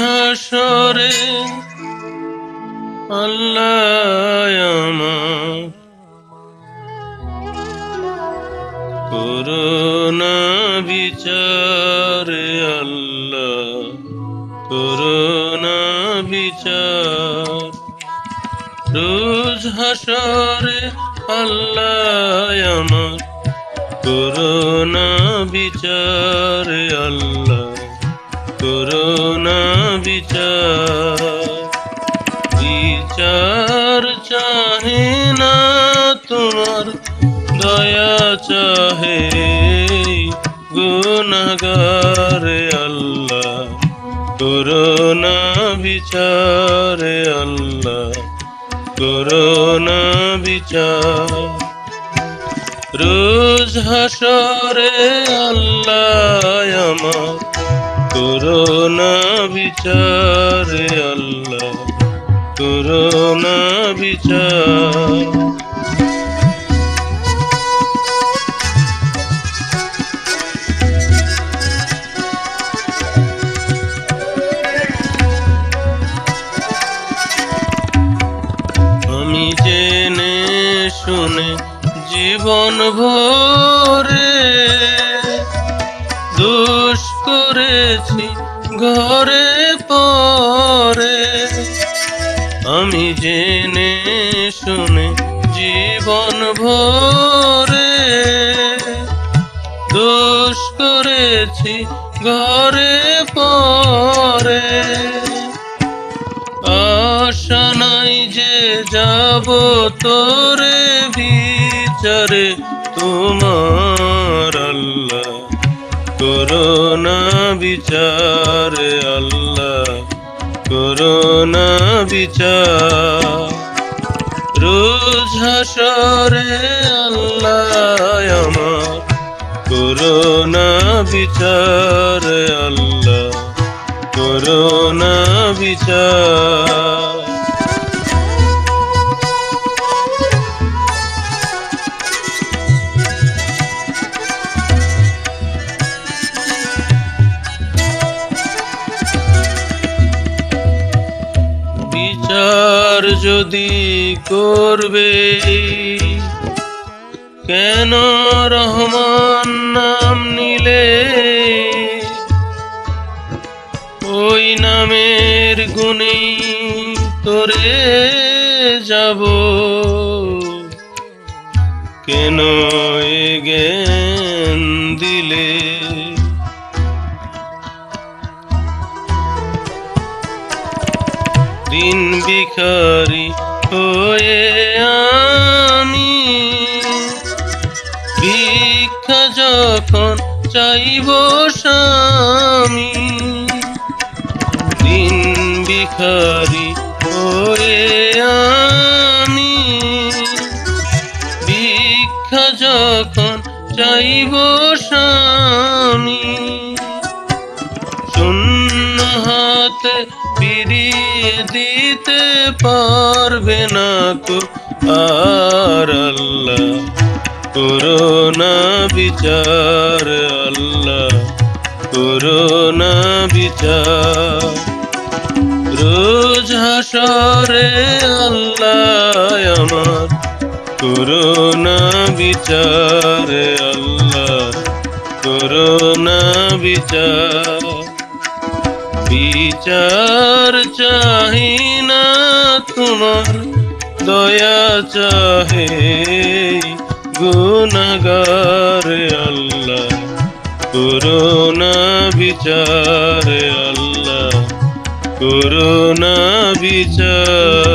হাসরে আল্লাহ আমার করুণা বিচার আল্লাহ করুণা বিচার রোজ হাসরে আল্লাহ আমার করুণা বিচার আল্লাহ করুণা বিচার বিচার চাহে না তোমার দয়া চাহে গুনাহগার আল্লাহ করুণা বিচার আল্লাহ করুণা বিচার রোজ হাসরে আল্লাহ আমার করুণা বিচার আল্লাহ করুণা বিচার আমি জেনে শুনে জীবন ভরে দোষ করেছি ঘরে পরে আমি জেনে শুনে জীবন ভরে দোষ করেছি ঘরে পরে আশা নাই যে যাব তোরে বিচারে তোমার আল্লাহ করুণা বিচার আল্লাহ করুণা বিচার রোজ হাসরে আল্লাহ আমার করুণা বিচার আল্লাহ করুণা বিচার বিচার যদি করবে কেন রহমান নাম নিলে ওই নামের গুণে তোরে যাব কেন এ জ্ঞান দিলে দিন ভিখারি হয়ে আমি ভিক্ষা যখন চাইব স্বামী দিন ভিখারি হয়ে আমি ভিক্ষা যখন চাইব স্বামী শূন্য হাতে ফিরিয়ে দিতে পারবে না কো আর আল্লাহ করুণা বিচার আল্লাহ করুণা বিচার রোজ হাসরে আল্লাহ আমার করুণা বিচার আল্লাহ করুণা বিচার বিচার চাহি না তোমার দয়া চাহে গুনাহগার আল্লাহ করুণা বিচার আল্লাহ করুণা বিচার।